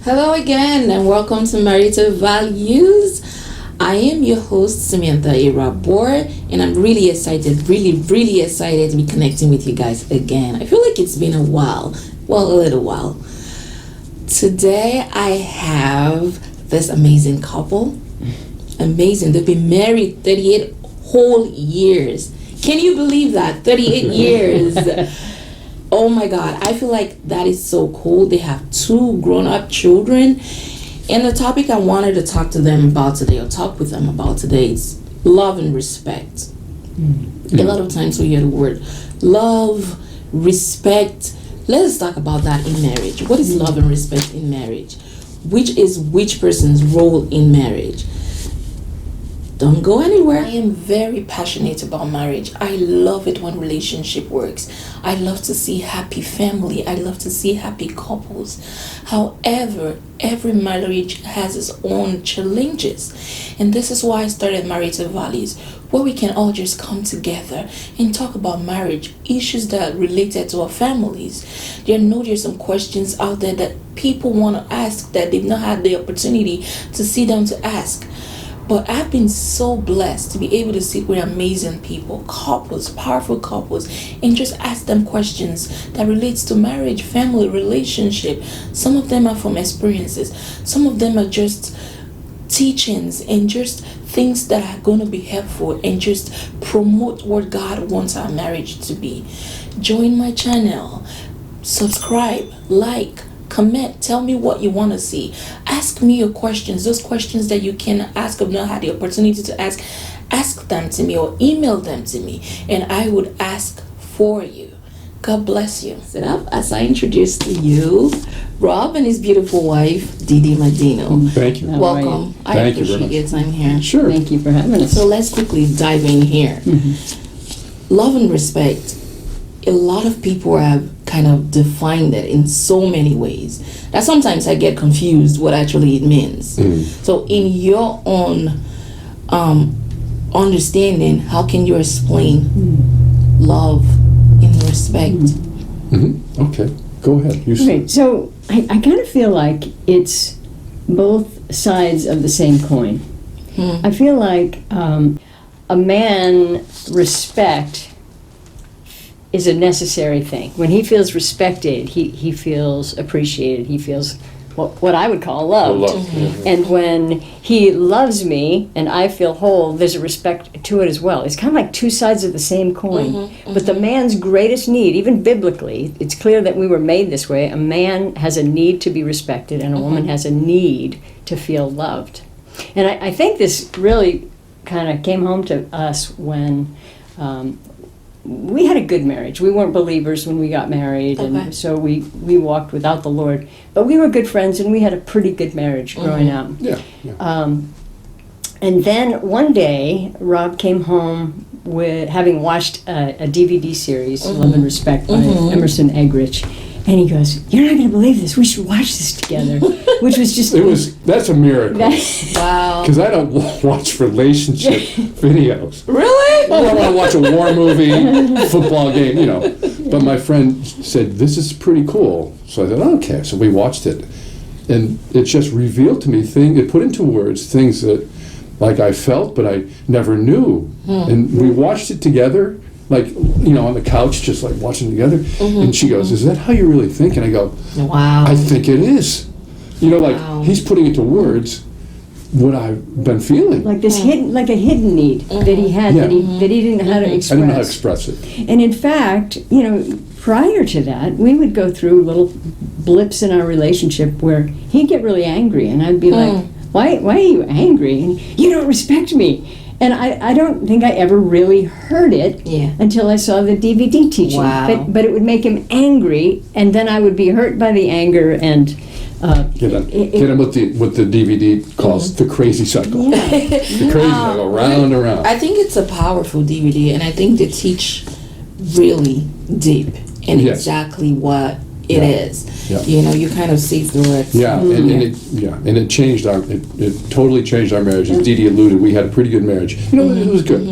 Hello again and welcome to Marital Values. I am your host Samantha Irabor and I'm really excited, really excited to be connecting with you guys again. I feel like it's been a little while. Today I have this amazing couple. Amazing. They've been married 38 whole years. Can you believe that? 38 years. Oh my God, I feel like that is so cool. They have 2 grown-up children. And the topic I wanted to talk to them about today, or talk with them about today, is love and respect. A lot of times we hear the word love, respect. Let's talk about that in marriage. What is love and respect in marriage? Which is which person's role in marriage? Don't go anywhere. I am very passionate about marriage. I love it when relationship works. I love to see happy family. I love to see happy couples. However, every marriage has its own challenges. And this is why I started Marital Values, where we can all just come together and talk about marriage, issues that are related to our families. There's some questions out there that people want to ask that they've not had the opportunity to sit down to ask. But I've been so blessed to be able to sit with amazing people, couples, powerful couples, and just ask them questions that relates to marriage, family, relationship. Some of them are from experiences. Some of them are just teachings and just things that are going to be helpful and just promote what God wants our marriage to be. Join my channel. Subscribe, like, comment, tell me what you want to see. Ask me your questions, those questions that you can ask, I've not had the opportunity to ask them to me or email them to me, and I would ask for you. God bless you. Sit up as I introduce to you Rob and his beautiful wife, DeeDee Mandino. Thank you. Welcome. I appreciate your time here. Sure. Thank you for having us. So let's quickly dive in here. Love and respect. A lot of people have kind of defined it in so many ways that sometimes I get confused what actually it means. So in your own understanding, how can you explain love and respect? Okay, go ahead. You Okay, so I kind of feel like it's both sides of the same coin. I feel like a man respect is a necessary thing. When he feels respected, he feels appreciated, he feels what I would call loved. And when he loves me and I feel whole, there's a respect to it as well. It's kind of like 2 sides of the same coin. But the man's greatest need, even biblically, it's clear that we were made this way. A man has a need to be respected and a woman has a need to feel loved. And I think this really kind of came home to us when we had a good marriage. We weren't believers when we got married, and so we walked without the Lord. But we were good friends, and we had a pretty good marriage growing up. And then one day, Rob came home with having watched a DVD series, Love and Respect, by Emerson Eggerichs. And he goes, "You're not going to believe this. We should watch this together." Which was just... That's a miracle. Wow. Because I don't watch relationship videos. Really? Well, I want to watch a war movie, football game, But my friend said, this is pretty cool. So I said, okay. So we watched it. And it just revealed to me it put into words things that, like, I felt, but I never knew. And we watched it together. Like, on the couch, just like watching together. And she goes, is that how you really think? And I go, wow. I think it is. He's putting into words what I've been feeling. Like this like a hidden need that he had that he didn't know how to express. I didn't know how to express it. And in fact, prior to that, we would go through little blips in our relationship where he'd get really angry and I'd be like, why are you angry? And you don't respect me. And I don't think I ever really heard it until I saw the DVD teaching. Wow. But it would make him angry, and then I would be hurt by the anger and get him what the DVD calls the crazy cycle. The crazy cycle, round and round. I think it's a powerful DVD, and I think they teach really deep in exactly what it is. You kind of see through it. And it changed it totally changed our marriage. As DeeDee alluded, we had a pretty good marriage. It was good,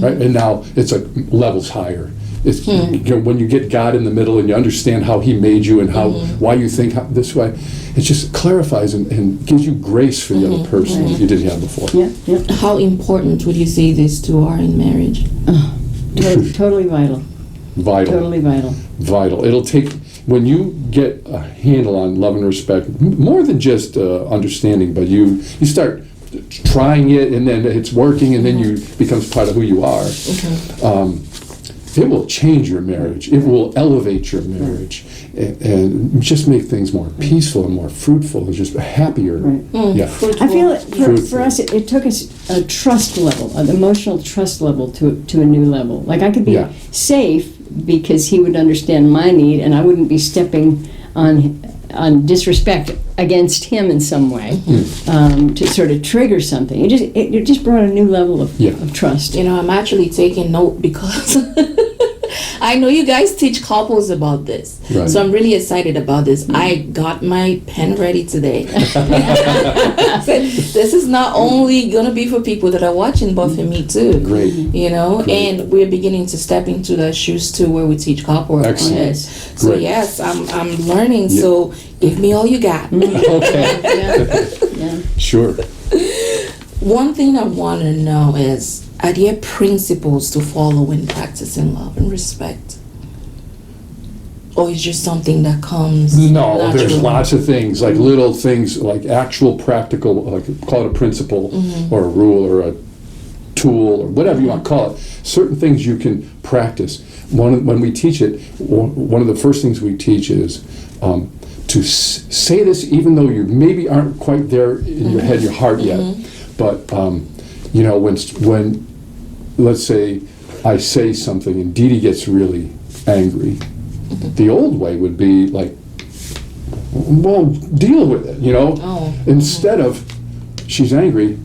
right? And now it's levels higher. It's when you get God in the middle and you understand how He made you and how why you think this way, it just clarifies and gives you grace for the other person that you didn't have before. Yeah, yeah. How important would you say these two are in marriage? Totally vital. Vital. Totally vital. Vital. It'll take, when you get a handle on love and respect, more than just understanding, but you start trying it, and then it's working, and then you becomes part of who you are. It will change your marriage. It will elevate your marriage, and just make things more peaceful and more fruitful and just happier. Right. Yeah. I feel for us, it took us a trust level, an emotional trust level to a new level. Like I could be safe because he would understand my need, and I wouldn't be stepping on disrespect against him in some way to sort of trigger something. It just brought a new level of trust. You know, I'm actually taking note because I know you guys teach couples about this. Right. So I'm really excited about this. I got my pen ready today. This is not only going to be for people that are watching, but for me too. Great. You know, Great. and we're beginning to step into the shoes too where we teach couples on Excellent. this. So Great. yes, I'm learning. So give me all you got. Okay. Sure. One thing I want to know is, are there principles to follow when practicing love and respect? Or is just something that comes No, naturally? there's lots of things, like little things, like actual practical, like call it a principle or a rule or a tool or whatever you want to call it. Certain things you can practice. When we teach it, one of the first things we teach is to say this even though you maybe aren't quite there in your head, your heart yet. But, you know, when let's say I say something and DeeDee gets really angry, the old way would be like, well, deal with it, you know? Instead of, she's angry,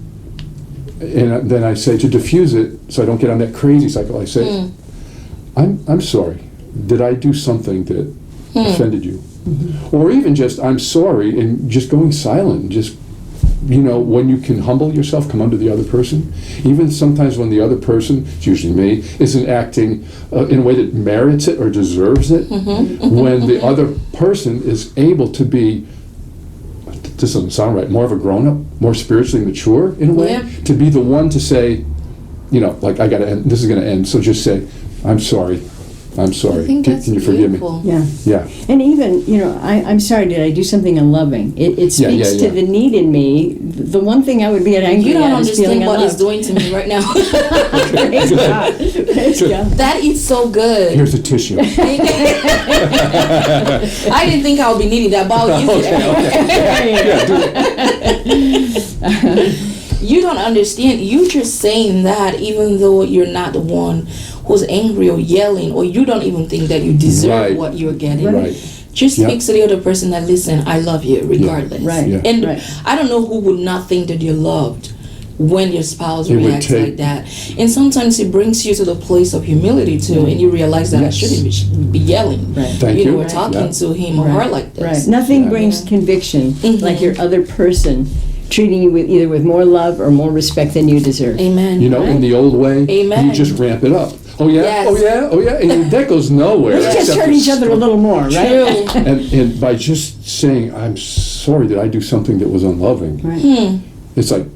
and then I say, to diffuse it so I don't get on that crazy cycle, I say, I'm sorry. Did I do something that offended you? Or even just, I'm sorry, and just going silent, just, you know, when you can humble yourself, come under the other person. Even sometimes when the other person, it's usually me, isn't acting in a way that merits it or deserves it, when the other person is able to be, this doesn't sound right, more of a grown-up, more spiritually mature in a way, to be the one to say, you know, like, I gotta end, this is gonna end, so just say, I'm sorry. I'm sorry. I think that's Can you forgive beautiful. me? Yeah. Yeah. And even, you know, I'm sorry, did I do something unloving? It speaks to the need in me. The one thing I would be angry You don't at is feeling understand what it's unloved. doing to me right now. Praise God. Praise God. That is so good. Here's a tissue. I didn't think I would be needing that, but I'll use it. You don't understand. You just saying that even though you're not the one who's angry or yelling, or you don't even think that you deserve what you're getting. Right. Just speaks to the other person that, listen, I love you regardless. Right. Yeah. And I don't know who would not think that you're loved when your spouse reacts like that. And sometimes it brings you to the place of humility too, and you realize that I shouldn't be yelling. Right. Thank you. Or talking to him or her like this. Right. Nothing brings conviction like your other person treating you with either with more love or more respect than you deserve. Amen. You know, in the old way, Amen. you just ramp it up. Oh yeah, Yes. oh yeah, oh yeah, and that goes nowhere. Let's just except hurt each other a little more, right? True. And by just saying, I'm sorry, did I do something that was unloving? Right. It's like,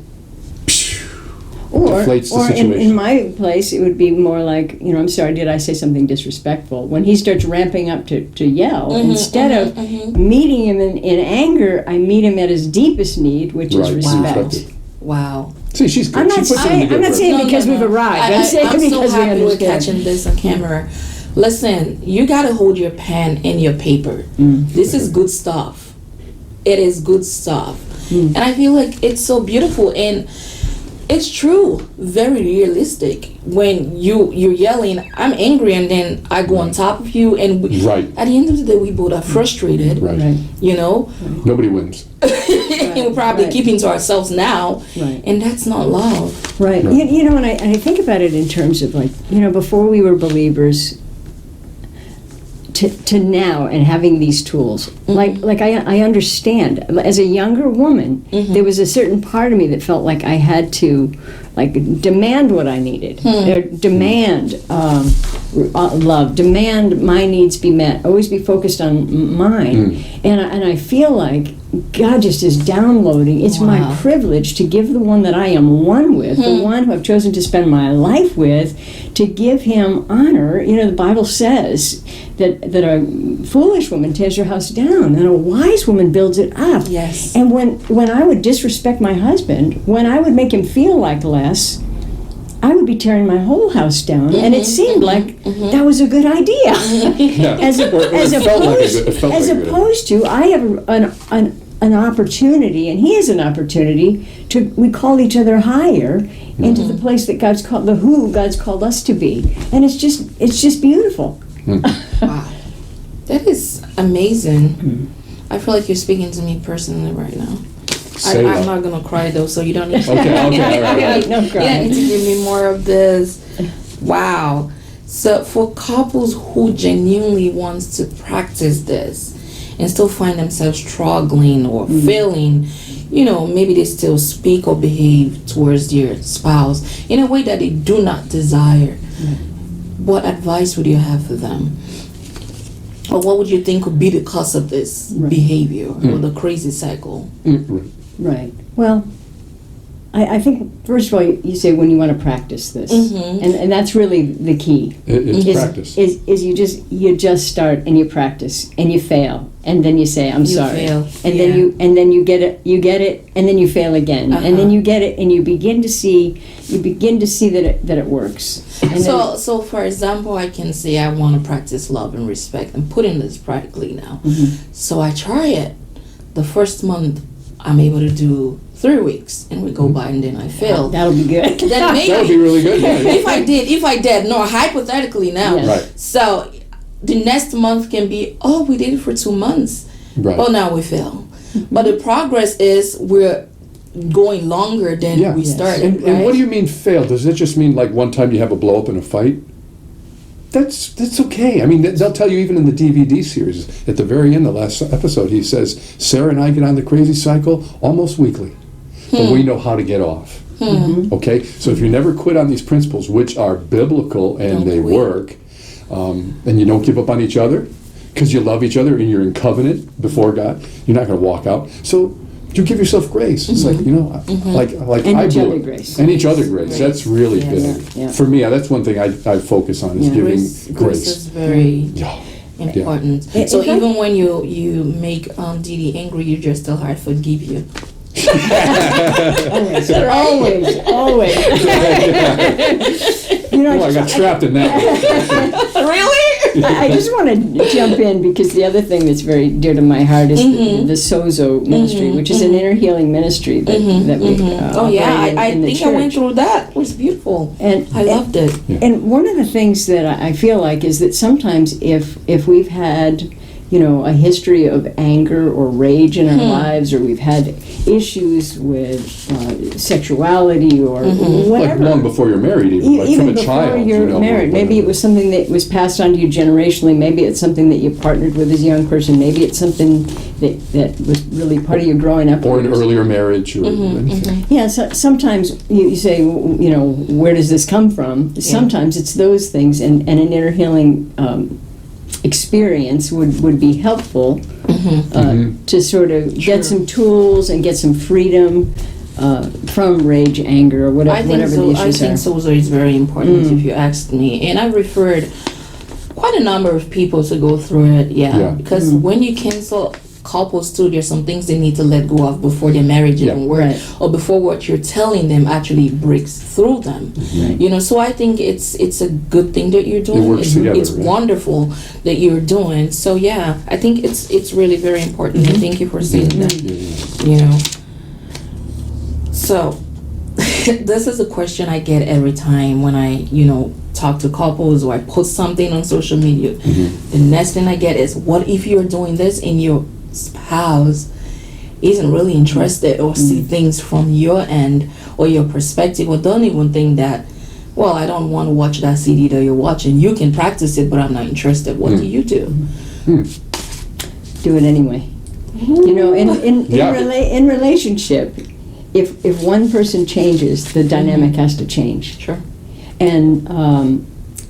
Or deflates the in situation. my place, it would be more like, you know, I'm sorry, did I say something disrespectful? When he starts ramping up to yell, instead of meeting him in anger, I meet him at his deepest need, which is respect. Wow. See, she's good. I'm not She puts it in together. saying because we've arrived. I'm saying I'm because so we happy we're understand. catching this on camera. Listen, you gotta hold your pen and your paper. This is good stuff. It is good stuff. And I feel like it's so beautiful, and it's true, very realistic. When you're yelling, I'm angry, and then I go on top of you, and at the end of the day, we both are frustrated. Right. You know, Nobody wins. and we're probably keeping to ourselves now, and that's not love. Right. You know, and I think about it in terms of, like, you know, before we were believers to now, and having these tools. Like I understand. As a younger woman, there was a certain part of me that felt like I had to like demand what I needed, or demand love, demand my needs be met, always be focused on mine. And I feel like God just is downloading. It's my privilege to give the one that I am one with, the one who I've chosen to spend my life with, to give him honor. You know, the Bible says that a foolish woman tears her house down, and a wise woman builds it up. Yes. And when I would disrespect my husband, when I would make him feel like less, I would be tearing my whole house down, and it seemed like that was a good idea. As opposed to, I have an opportunity, and he has an opportunity we call each other higher into the place that God's called us to be, and it's just beautiful. Wow, that is amazing. I feel like you're speaking to me personally right now. I'm not gonna cry though, so you don't need to. Okay, all right. No cry. You need to give me more of this. Wow. So for couples who genuinely wants to practice this and still find themselves struggling or failing, you know, maybe they still speak or behave towards their spouse in a way that they do not desire. What advice would you have for them? Or what would you think would be the cause of this behavior or the crazy cycle? Right. Well, I think, first of all, you say when you want to practice this. And that's really the key. It's practice. Is you just start and you practice and you fail. And then you say, I'm sorry. Fail. And then you get it, and then you fail again. And then you get it, and you begin to see that it works. And so for example, I can say I want to practice love and respect. I'm putting this practically now. So I try it. The first month I'm able to do 3 weeks, and we go by, and then I fail. That'll be good. Then maybe, that would be really good. Yeah. if I did, no, hypothetically now. Yes. Right. So the next month can be, we did it for 2 months. Right. Well, now we fail. But the progress is we're going longer than we started. And what do you mean fail? Does that just mean like one time you have a blow up in a fight? That's okay. I mean, they'll tell you even in the DVD series, at the very end, the last episode, he says, Sarah and I get on the crazy cycle almost weekly, but we know how to get off. Okay? So if you never quit on these principles, which are biblical and they work, and you don't give up on each other, because you love each other and you're in covenant before God, you're not going to walk out. So you give yourself grace. It's like, you know, like and I each blew other it. grace. And each other grace. That's really big. Yeah. For me, that's one thing I focus on is giving Grace grace. is very important. So even when you make DeeDee angry, you just tell her I forgive you. Always. You know, I got trapped in that one. Really? I just want to jump in because the other thing that's very dear to my heart is the Sozo ministry, which is an inner healing ministry that we I in the think church. I went through that. It was beautiful. And I loved it. Yeah. And one of the things that I feel like is that sometimes if we've had, you know, a history of anger or rage in our lives, or we've had issues with sexuality or whatever. Like long before you're married, even like Even from a before child. you're you know, married. Maybe it was something that was passed on to you generationally. Maybe it's something that you partnered with as a young person. Maybe it's something that was really part of your growing up. or an earlier marriage or anything. Yeah, so sometimes you say, you know, where does this come from? Sometimes it's those things, and an inner healing experience would be helpful to sort of get some tools and get some freedom from rage, anger, or whatever the issues I think Sozo is very important if you ask me. And I've referred quite a number of people to go through it, because when you cancel couples too, there's some things they need to let go of before their marriage even works, or before what you're telling them actually breaks through them. You know, so I think it's a good thing that you're doing. It works together, it's wonderful that you're doing. So yeah, I think it's really very important. And thank you for saying that. You know, so this is a question I get every time when I, you know, talk to couples or I post something on social media. The next thing I get is, what if you're doing this and your spouse isn't really interested or see things from your end or your perspective, or don't even think that, well, I don't want to watch that CD that you're watching. You can practice it, but I'm not interested. What do you do? Do it anyway. You know, in relationship, if one person changes, the dynamic has to change. Sure. And,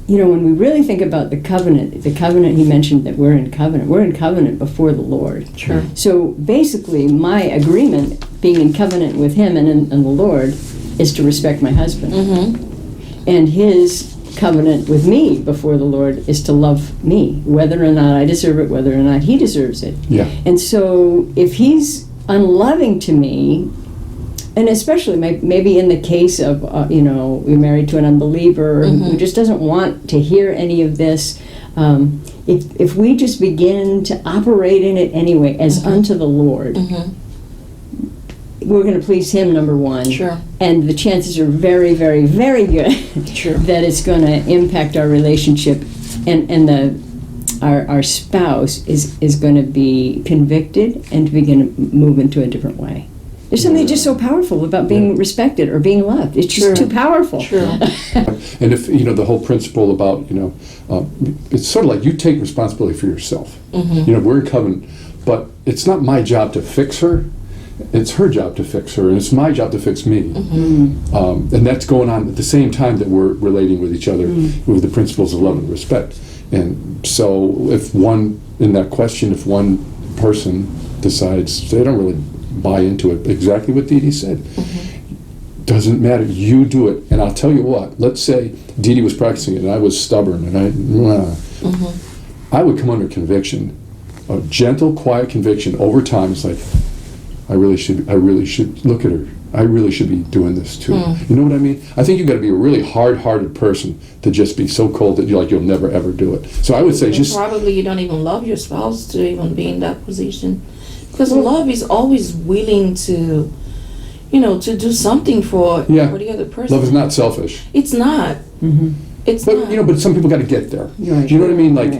when we really think about the covenant, he mentioned that we're in covenant before the Lord. Sure. So basically, my agreement, being in covenant with him and the Lord, is to respect my husband. Mm-hmm. And his covenant with me before the Lord is to love me, whether or not I deserve it, whether or not he deserves it. Yeah. And so if he's unloving to me, and especially maybe in the case of, you're married to an unbeliever who just doesn't want to hear any of this, if we just begin to operate in it anyway as unto the Lord, we're going to please him, number one. Sure. And the chances are very, very, very good that it's going to impact our relationship, and our spouse is going to be convicted and to begin to move into a different way. There's something just so powerful about being respected or being loved. It's just too powerful. True. And if, the whole principle about, it's sort of like you take responsibility for yourself. We're in covenant, but it's not my job to fix her. It's her job to fix her, and it's my job to fix me. And that's going on at the same time that we're relating with each other with the principles of love and respect. And so if one person decides they don't really buy into it, exactly what DeeDee said, doesn't matter, you do it. And I'll tell you what, let's say DeeDee was practicing it and I was stubborn and I would come under conviction, a gentle, quiet conviction over time. It's like, I really should look at her. I really should be doing this too. You know what I mean? I think you've got to be a really hard-hearted person to just be so cold that you'll never ever do it. So I would say probably you don't even love your spouse to even be in that position, because love is always willing to, to do something for the other person. Love is not selfish. It's not. It's not. But some people got to get there. Right. Do you know what I mean? Like,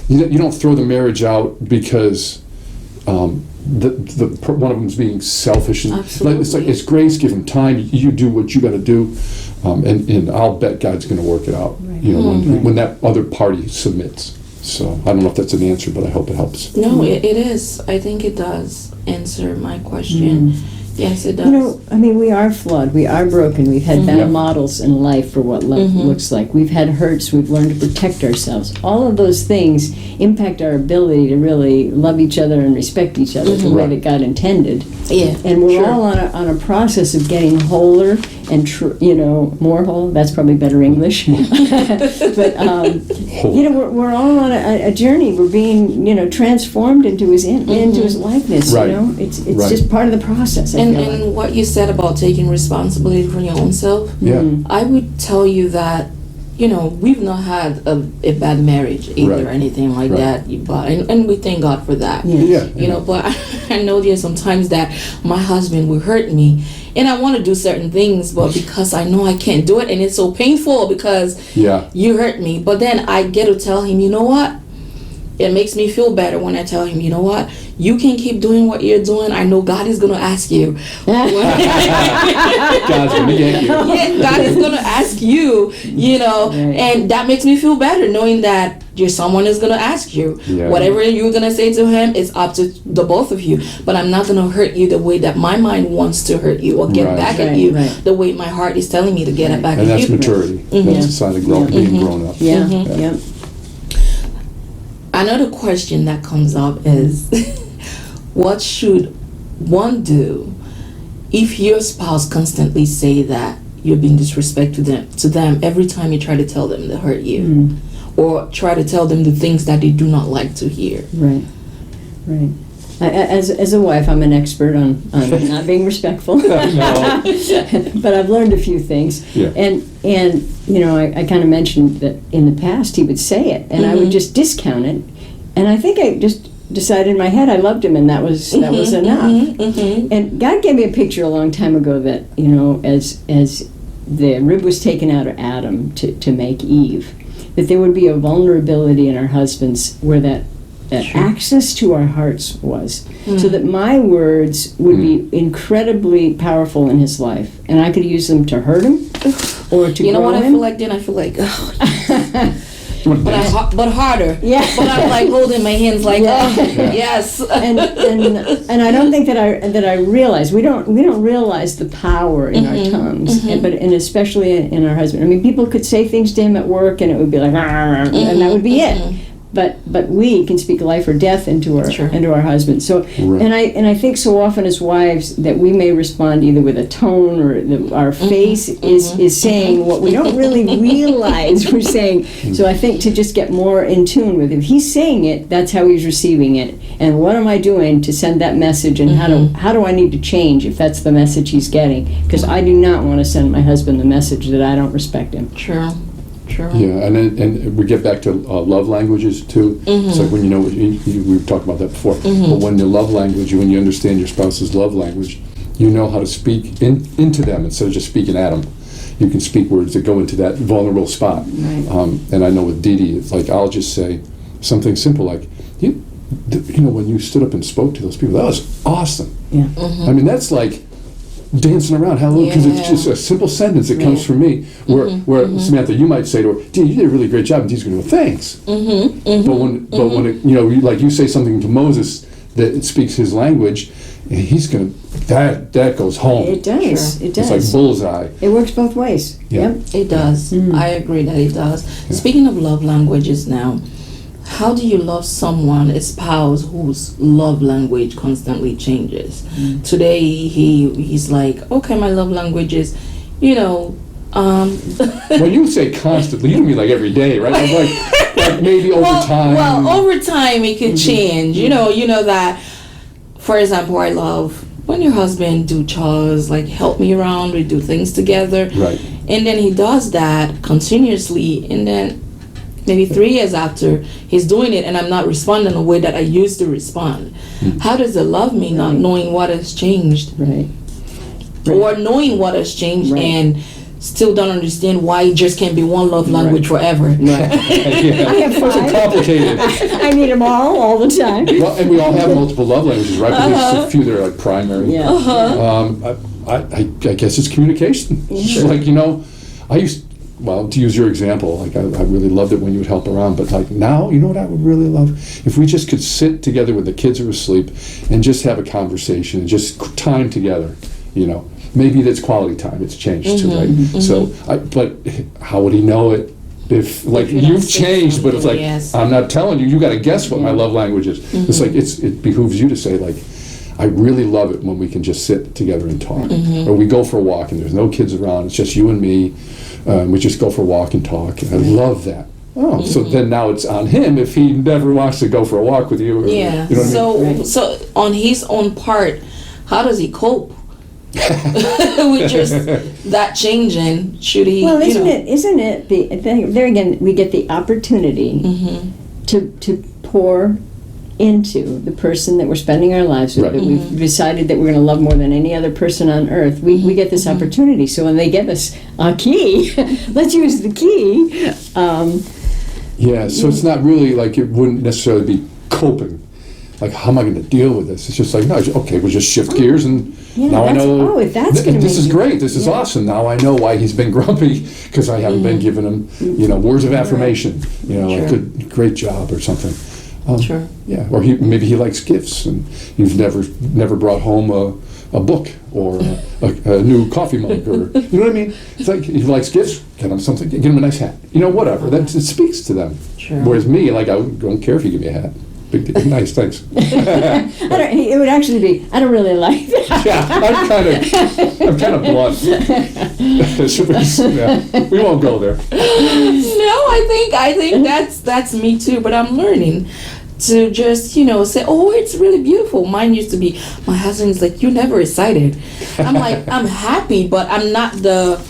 you don't throw the marriage out because one of them's being selfish. And Absolutely. It's like, it's grace. Give them time. You do what you got to do, and I'll bet God's going to work it out. Right. When that other party submits. So I don't know if that's an answer, but I hope it helps. No, it is. I think it does answer my question. Yes, it does. We are flawed. We are broken. We've had bad models in life for what love looks like. We've had hurts. We've learned to protect ourselves. All of those things impact our ability to really love each other and respect each other the way that God intended. Yeah. And we're all on a process of getting wholer and more whole. That's probably better English. But we're all on a journey. We're being transformed into his into his likeness. Right. It's just part of the process. And what you said about taking responsibility for your own self, I would tell you that, we've not had a bad marriage either, or anything like that. But and we thank God for that. But I know there's some times that my husband will hurt me, and I want to do certain things, but because I know I can't do it, and it's so painful because you hurt me. But then I get to tell him, you know what? It makes me feel better when I tell him, you know what? You can keep doing what you're doing. I know God is going to ask you. God's going to get you. Yeah, God is going to ask you, and that makes me feel better knowing that someone is going to ask you. Whatever you're going to say to him, it's up to the both of you. But I'm not going to hurt you the way that my mind wants to hurt you or get back at you the way my heart is telling me to get it back at you. And that's maturity. That's a sign of being grown up. Another question that comes up is, what should one do if your spouse constantly say that you're being disrespectful to them every time you try to tell them to hurt you, or try to tell them the things that they do not like to hear? Right. As a wife, I'm an expert on not being respectful. But I've learned a few things. And I kind of mentioned that in the past he would say it, and I would just discount it. And I think I just decided in my head I loved him, and that was enough. And God gave me a picture a long time ago that, as the rib was taken out of Adam to make Eve, that there would be a vulnerability in our husbands where that access to our hearts was, so that my words would be incredibly powerful in his life, and I could use them to hurt him or to what grow I him. feel like then? I feel like, wanna but dance? but harder. Yeah. But I'm like holding my hands like, Yeah. oh, yes. and I don't think that I realize we don't realize the power in our tongues, and especially in our husband. I mean, people could say things to him at work, and it would be like, and that would be it. But we can speak life or death into our husbands. So Right. and I think so often as wives that we may respond either with a tone or our face is saying what we don't really realize we're saying. So I think to just get more in tune with, if he's saying it, that's how he's receiving it. And what am I doing to send that message? And how do I need to change if that's the message he's getting? Because I do not want to send my husband the message that I don't respect him. True. Yeah, and we get back to love languages too. It's like when we've talked about that before. But when the love language, when you understand your spouse's love language, you know how to speak into them instead of just speaking at them. You can speak words that go into that vulnerable spot. Right. And I know with DeeDee, it's like I'll just say something simple like, you know, when you stood up and spoke to those people, that was awesome. Yeah. I mean, that's like dancing around, hallelujah, because it's just a simple sentence that comes from me. Where Samantha, you might say to her, "Dee, you did a really great job," and Dee's going to go, "Thanks." But when it, you know, like you say something to Moses that it speaks his language, and he's going to that goes home. It does. Sure. It does. It's like bullseye. It works both ways. Yeah. Yep. It does. I agree that it does. Yeah. Speaking of love languages now, how do you love someone, a spouse whose love language constantly changes? Today he's like, okay, my love language is, you know, When you say constantly, you don't mean like every day, right? Like maybe over time. Well, over time it could change. You know that. For example, I love when your husband do chores, like help me around, we do things together. Right. And then he does that continuously, and then maybe 3 years after he's doing it and I'm not responding the way that I used to respond. How does it love me not knowing what has changed? Right. Or knowing what has changed and still don't understand why it just can't be one love language forever. Yeah. I have It's 5. complicated. I need them all the time. Well, and we all have multiple love languages, right? But there's a few that are like primary. Yeah. I guess it's communication. Like, you know, to use your example, like I really loved it when you would help around, but like now, you know what I would really love? If we just could sit together when the kids are asleep and just have a conversation and just time together, you know. Maybe that's quality time. It's changed too, right? So, but how would he know it if like you've changed, but it's like, I'm not telling you, you got to guess what my love language is. It's like, it behooves you to say like, I really love it when we can just sit together and talk. Or we go for a walk and there's no kids around, it's just you and me. We just go for a walk and talk. I love that. Oh, so then now it's on him if he never wants to go for a walk with you. Or, Yeah. You know what I mean? So on his own part, how does he cope with just that changing? Should he? Well, isn't it there again? We get the opportunity to pour into the person that we're spending our lives with, that we've decided that we're going to love more than any other person on earth. We get this opportunity. So when they give us a key, let's use the key. Yeah, so it's not really like it wouldn't necessarily be coping. Like, how am I going to deal with this? It's just like, no, okay, we'll just shift gears and now I know. If that's going to this is great. This is awesome. Now I know why he's been grumpy because I haven't been giving him, words of affirmation. Like great job or something. Sure. Yeah, or maybe he likes gifts and you've never brought home a book or a new coffee mug or you know what I mean. It's like he likes gifts. Get him something. Get him a nice hat. Whatever. It speaks to them. Sure. Whereas me, like I don't care if you give me a hat. Big deal. Nice, thanks. It would actually be, I don't really like that. Yeah, I'm kind of blunt. We won't go there. No, I think that's me too. But I'm learning to just say, oh, it's really beautiful. Mine used to be, my husband's like, you're never excited. I'm like, I'm happy, but I'm not the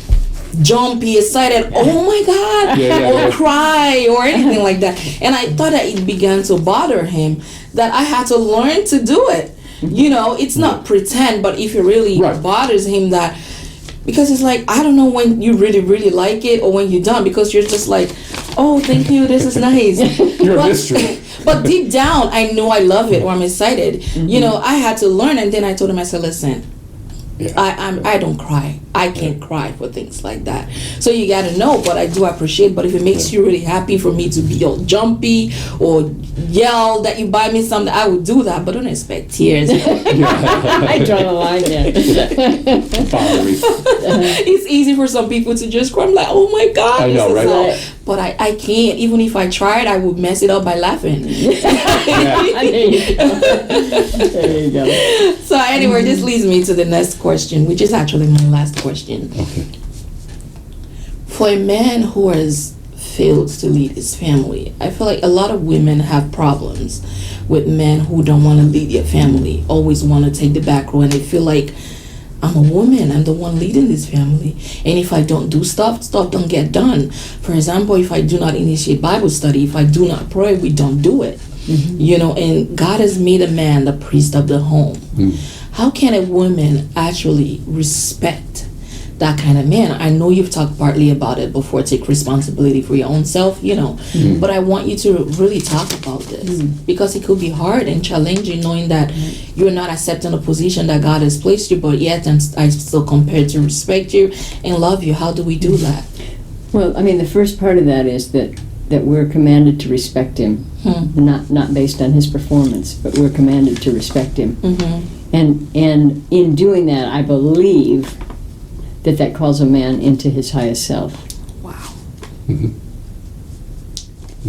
jumpy, excited, oh my God, or cry or anything like that. And I thought that it began to bother him that I had to learn to do it. It's not pretend, but if it really bothers him that, because it's like, I don't know when you really, really like it or when you don't, because you're just like, oh, thank you, this is nice. You're a mystery. But deep down, I know I love it or I'm excited. I had to learn, and then I told him, I said, listen, Yeah. I don't cry. I can't cry for things like that. So you got to know, but I do appreciate. But if it makes you really happy for me to be all jumpy or yell that you buy me something, I would do that. But don't expect tears. I draw the line there. It's easy for some people to just cry. I'm like, oh my God. I know, right? But I can't. Even if I tried, I would mess it up by laughing. There you go. So anyway, this leads me to the next question, which is actually my last question. Okay. For a man who has failed to lead his family, I feel like a lot of women have problems with men who don't want to lead their family, always want to take the back row, and they feel like, I'm a woman, I'm the one leading this family, and if I don't do stuff don't get done. For example, if I do not initiate Bible study, if I do not pray, we don't do it. You know, and God has made a man the priest of the home. How can a woman actually respect that kind of man? I know you've talked partly about it before, take responsibility for your own self, you know, but I want you to really talk about this because it could be hard and challenging knowing that you're not accepting a position that God has placed you, but yet I still compare to respect you and love you. How do we do that? Well, I mean, the first part of that is that we're commanded to respect him, not based on his performance, but we're commanded to respect him. And in doing that, I believe that calls a man into his highest self. Wow.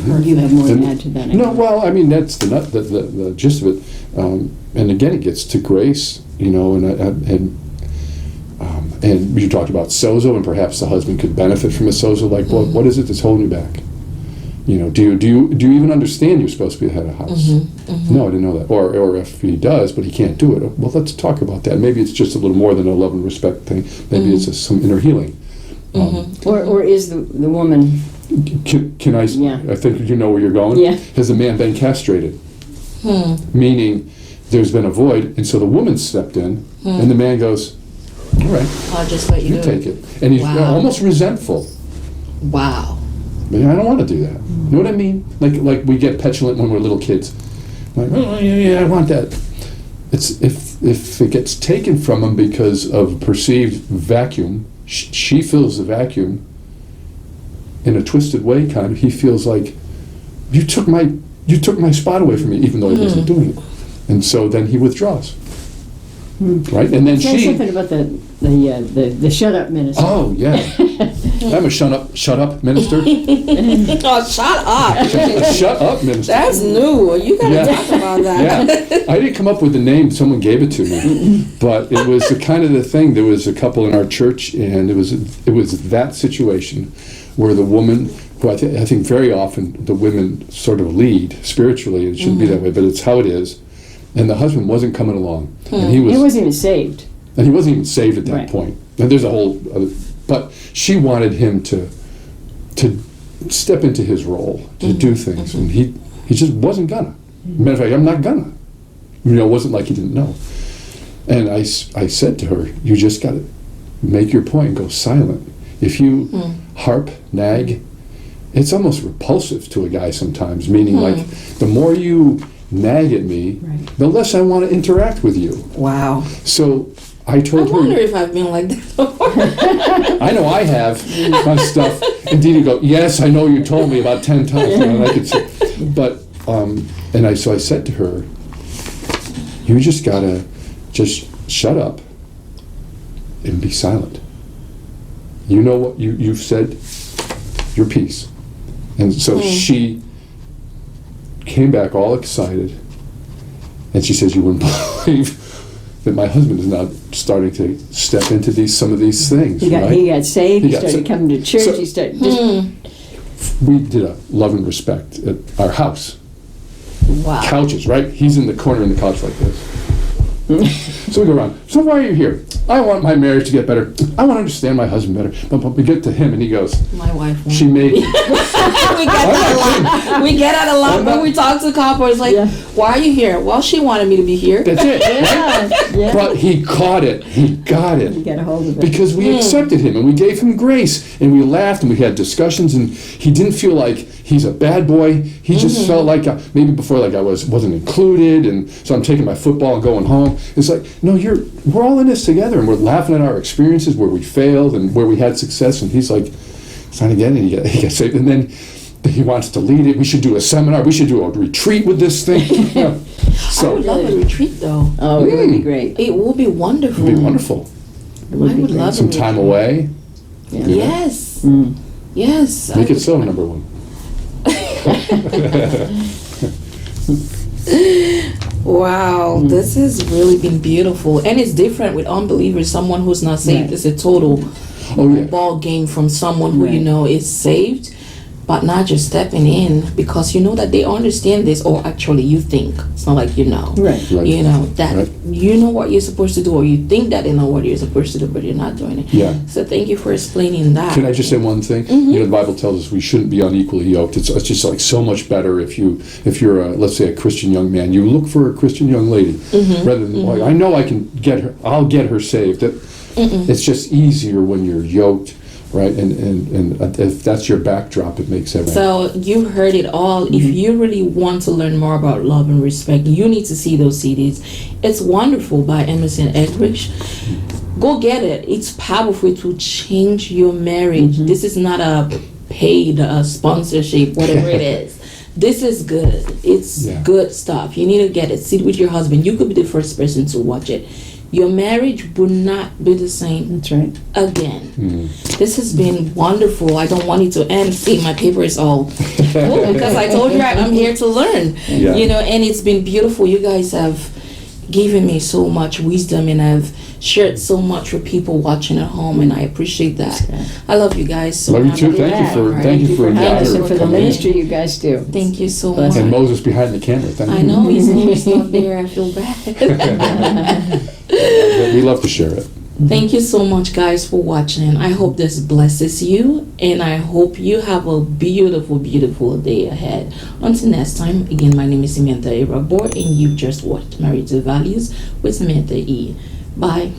Or you have more to add to that? No, well, I mean, that's the gist of it. And again, it gets to grace, you know, and you talked about sozo, and perhaps the husband could benefit from a sozo. Like, what is it that's holding you back? You know, do you even understand you're supposed to be the head of the house? No, I didn't know that. Or if he does, but he can't do it. Well, let's talk about that. Maybe it's just a little more than a love and respect thing. Maybe it's some inner healing. Or is the woman? Can I? Yeah. I think you know where you're going. Yeah. Has the man been castrated? Meaning, there's been a void, and so the woman stepped in, and the man goes, "All right, I'll just let you do take it," and he's almost resentful. Wow. But I don't want to do that. You know what I mean? Like we get petulant when we're little kids. Like, oh yeah, I want that. It's if it gets taken from him because of perceived vacuum, she feels the vacuum in a twisted way. Kind of, he feels like you took my spot away from me, even though he wasn't doing it, and so then he withdraws. Right, and then Say something about the shut up minister. Oh yeah, I'm a shut up minister. Oh, shut up! Shut up minister. That's new. You gotta talk about that. Yeah, I didn't come up with the name. Someone gave it to me, but it was the kind of the thing. There was a couple in our church, and it was that situation where the woman, who I think very often the women sort of lead spiritually. It shouldn't be that way, but it's how it is. And the husband wasn't coming along, and he wasn't even saved. And he wasn't even saved at that point. And there's a whole other, but she wanted him to step into his role, to do things, and he just wasn't gonna. Matter of fact, I'm not gonna. You know, it wasn't like he didn't know. And I said to her, you just got to make your point and go silent. If you harp, nag, it's almost repulsive to a guy sometimes, meaning like the more you nag at me, the less I want to interact with you. Wow. So I told her. I wonder if I've been like that before. I know I have on stuff. And DeeDee go, yes, I know you told me about 10 times. And I could say, but, so I said to her, you just gotta just shut up and be silent. You know what you've said your piece. And so she came back all excited, and she says, you wouldn't believe that my husband is now starting to step into some of these things. He got saved, he started coming to church, so, he started we did a love and respect at our house. Wow. Couches, right? He's in the corner in the couch like this. So we go around. So why are you here? I want my marriage to get better. I want to understand my husband better. But we get to him, and he goes, my wife won't. She made we get that a lot. We get that a lot when we talk to couples. Like, why are you here? Well, she wanted me to be here. That's it. Right? Yeah. But he caught it. He got it. He got a hold of it. Because we accepted him, and we gave him grace, and we laughed, and we had discussions, and he didn't feel like he's a bad boy. He just felt like maybe before, like I wasn't included, and so I'm taking my football and going home. It's like, no, we're all in this together, and we're laughing at our experiences where we failed and where we had success. And he's like, sign again, and he gets saved. And then he wants to lead it. We should do a seminar. We should do a retreat with this thing. I would love a retreat, though. Oh, it would be great. It would be wonderful. It would be wonderful. It would I be would great. love Some time away. Yeah. Yes. Mm. Yes. Make it so, number one. Wow, this has really been beautiful, and it's different with unbelievers. Someone who's not saved Right. is a total Oh, yeah. ball game from someone who Right. you know is saved, but not just stepping in because you know that they understand this, or actually you think it's not like you know. Right. Right. You know that Right. you know what you're supposed to do, or you think that they know what you're supposed to do, but you're not doing it. Yeah. So thank you for explaining that. Can I just say one thing? You know, the Bible tells us we shouldn't be unequally yoked. It's just like so much better if you're let's say a Christian young man, you look for a Christian young lady rather than like, I know I can get her. I'll get her saved. It's just easier when you're yoked, right? And if that's your backdrop, it makes everything. So you heard it all. If you really want to learn more about love and respect, you need to see those CDs. It's wonderful by Emerson Eggerichs. Go get it. It's powerful to change your marriage. This is not a paid sponsorship, whatever it is. This is good. It's good stuff. You need to get it. Sit with your husband. You could be the first person to watch it. Your marriage will not be the same That's right. again. This has been wonderful. I don't want it to end. See, my paper is all full because I told you I'm here to learn. Yeah. You know, and it's been beautiful. You guys have given me so much wisdom, and I've shared so much with people watching at home, and I appreciate that. I love you guys so Love you much. too. Thank you for the having us honor and of for the coming in. ministry you guys do. Thank you so Bless much. And Moses behind the camera. Thank you. I know he's not there. I feel bad. We love to share it. Thank you so much, guys, for watching. I hope this blesses you, and I hope you have a beautiful, beautiful day ahead. Until next time, again, my name is Samantha Irabor, and you've just watched Married to Values with Samantha E. Bye.